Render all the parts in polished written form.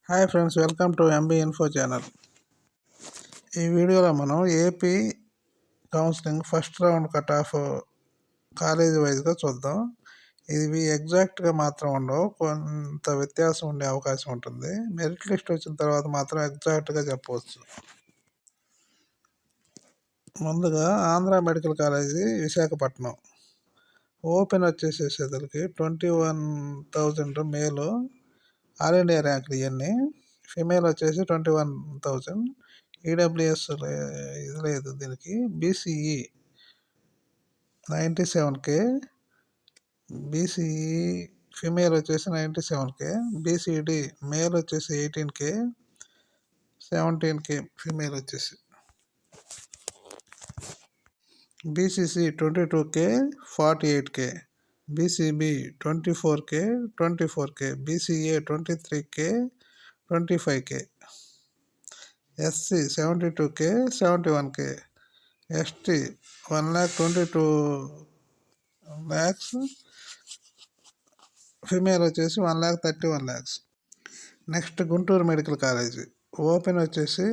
Hi friends, welcome to MB info channel. ఈ వీడియోలో మనం AP counselling first round cut off college వైజ్గా చూద్దాం. ఇవి ఎగ్జాక్ట్గా మాత్రం ఉండవు, కొంత వ్యత్యాసం ఉండే అవకాశం ఉంటుంది. మెరిట్ లిస్ట్ వచ్చిన తర్వాత మాత్రం ఎగ్జాక్ట్గా చెప్పవచ్చు. ముందుగా Andhra medical college Visakhapatnam open వచ్చేసేసరికి 21,000 మేలు, ఆల్ ఇండియా ర్యాంకులు ఇవన్నీ. ఫిమేల్ వచ్చేసి 21,000. ఈడబ్ల్యూఎస్ ఇది లేదు దీనికి. బీసీఈ 97K, బీసీఈ ఫిమేల్ వచ్చేసి 97K, బీసీడీ మేల్ వచ్చేసి 18K, 17K ఫిమేల్ వచ్చేసి. BCC 22K, 48K, BCB 24K, 24K, BCA 23K, 25K, SC 72K, 71K, ST 1,22,00,000, female వచ్చేసి 1,31,00,000. Next Guntur medical college open వచ్చేసి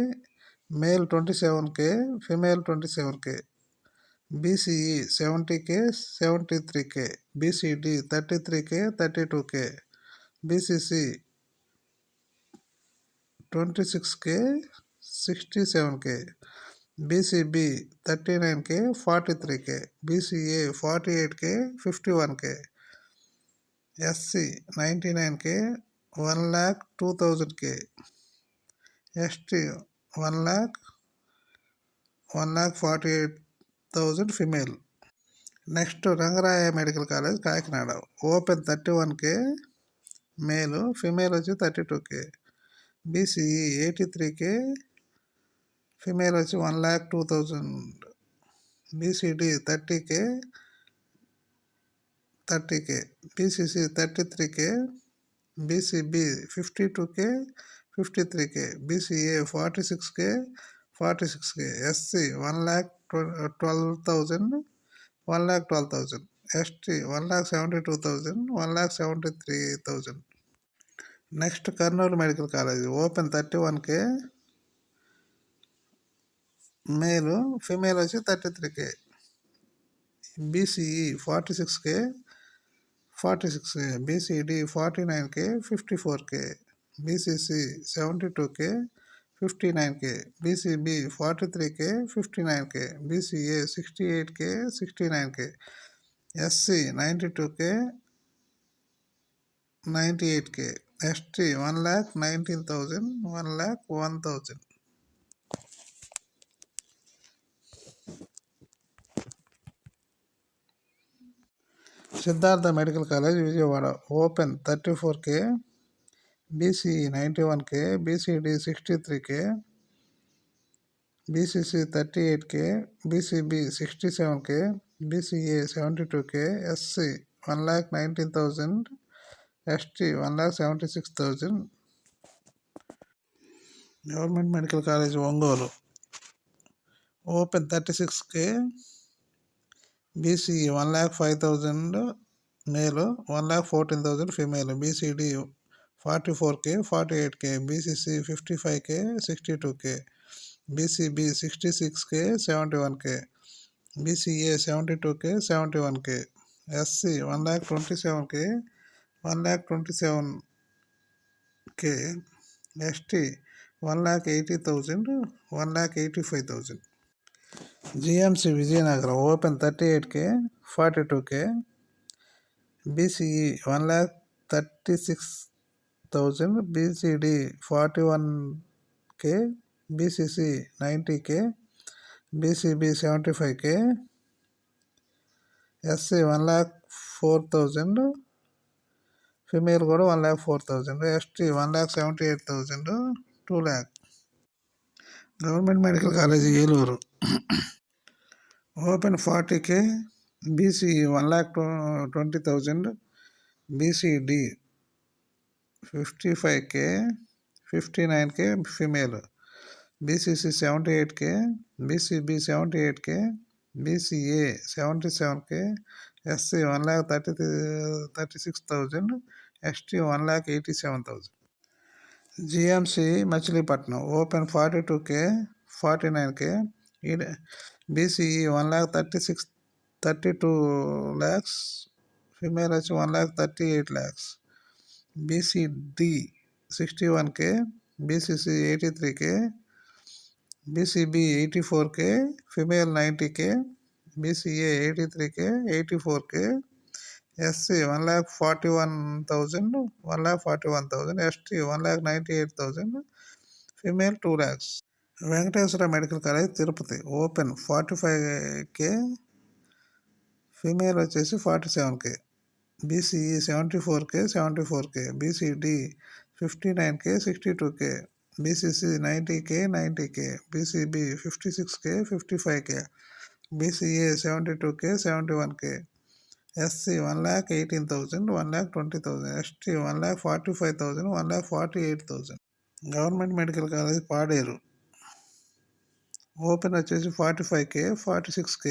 male 27K, female 27K, BCE 70K, 73K, BCD 33K, 32K, BCC 26K, 67K, BCB 39K, 43K, BCA 48K, 51K, SC 99K, 1,02,000K, ST 1,48,000 female. Next Rangaraya medical college Kakinada open 31K male, female వచ్చి 32K, BCE 83K, female వచ్చి 1,02,000, BCD 30K, BCC 33K, BCB 52K, 53K, BCA 46K, 46K, SC 1,12,000, ST 1,72,000, 1,73,000. Next Kurnool medical college open 31K male, female వచ్చి 33K, BCE 46K, BCD 49K, 54K, BCC 72K, 59K, BCB 43K, 59K, BCA 68K, 69K, SC 92K, 98K, ST 1,19,000, 1,01,000. Siddhartha medical college Vijayawada open 34K, BCE 91K, BCD 63K, BCC 38K, BCB 67K, BCA 72K, SC 1,19,000, ST 1,76,000. Government medical college Ongole open 36K, BCE 1,05,000 male, 1,14,000 female, BCD 44K, 48K, BCC 55K, 62K, BCB 66K, 71K, BCA 72K, 71K, SC 1,27K, 1,27K, ST 1,80,000, 1,85,000. GMC Vizianagaram open 38K, 42K, BCE 1,36,000, BCD 41K, BCC 90K, BCB 75K, SC 1,04,000, female కూడా 1,04,000, ST 1,78,000, 2,00,000. Government medical college Eluru open 40K, BCE 1,20,000, BCD 55K, 59K female, BCC 78K, BCB 78K, BCA 77K, SC 1,36,000, ST 1,87,000. GMC Machilipatnam open 42K 49K. BCE 1,32,00,000, female వచ్చి 1,38,00,000. BCD 61K, BCC 83K, BCB 84K, female 90K, BCA 83K 84K, SC 1,41,000, 1,41,000, ST 1,98,000, female 2,00,000. Venkateswara medical college Tirupati open 45K, female వచ్చేసి 47K, BCE 74K, BCD 59K 62K, BCC 90K 90K, BCB 56K 55K, BCA 72K 71K, SC 1,18,000, 1,20,000, ST 1,45,000, 1,48,000. Government medical college Paderu open వచ్చేసి 45K 46K,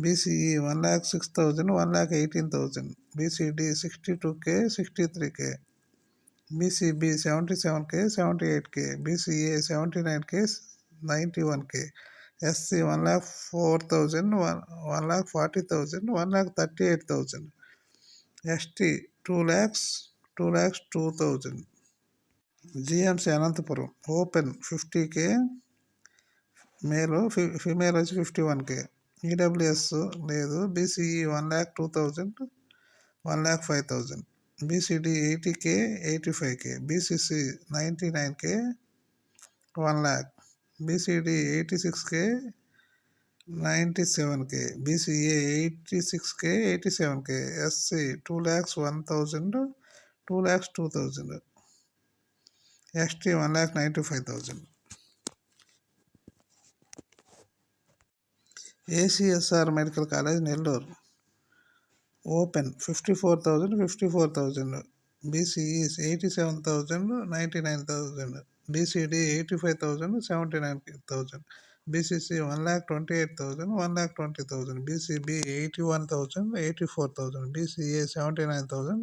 BCE 1,06,000, 1,18,000, BCD 62K 63K, BCB 77K 78K, BCA 79K 91K, SC 1,04,000, 1,40,000, 1,38,000, ST 2,02,000. GMC Anantapuram open 50K, male, female వచ్చి 51K, EWS లేదు. BCE 1,02,000, 1,05,000, BCD 80K 85K, BCC 99K 1,00,000, BCD 86K 97K, BCA 86K 87K, SC 2,01,000, 2,02,000, ST 1,95,000. ACSR medical college Nellore open 54,000, BCE 87,000, 99,000, BCD 85,000, 79,000, BCC 1,28,000, 1,20,000, BCB 81,000, 84,000, BCA 79,000,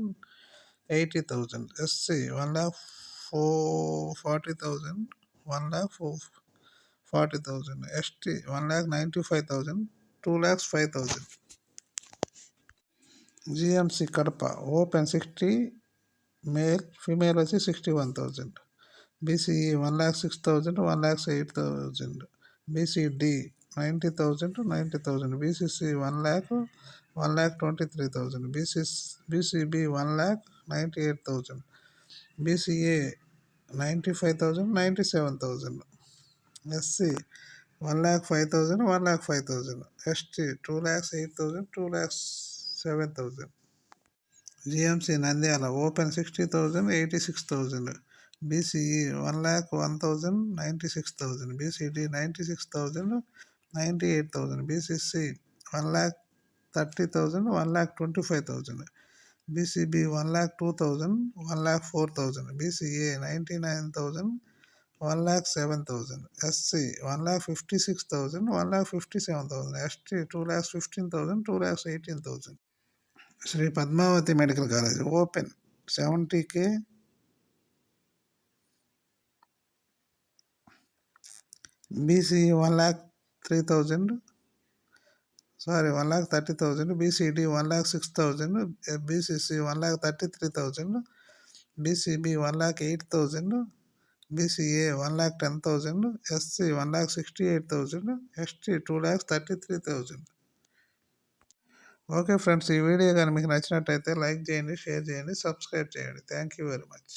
80,000, SC 1,40,000, 1,40,000, ST 1,95,000, 2,05,000. GMC Kadapa open 60, male, female వచ్చి 61,000, BCE 1,06,000, 1,08,000, BCD 90,000, 90,000, BCC 1,00,000, 1,23,000, BCB 1,98,000, BCA 95,000, 97,000, SC 1,05,000, 1,05,000, ST 2,08,000, 2,07,000. GMC Nandyal open 60,000, 86,000, BCE 1,01,000, 96,000, BCD 96,000, 98,000, BCC 1,30,000, 1,25,000, BCB 1,02,000, 1,04,000, BCA 99,000, 1,07,000, SC 1,56,000, 1,57,000, ST 2,15,000, 2,18,000. Shri Padmavathi medical college open 70K, BCE 1,30,000, BCD 1,06,000, BCC 1,33,000, BCB 1,08,000, BCA 1,10,000, SC 1,68,000, ST 2,33,000. Okay friends, ఈ video కానీ మీకు నచ్చినట్టయితే like చేయండి, share చేయండి, subscribe చేయండి. Thank you very much.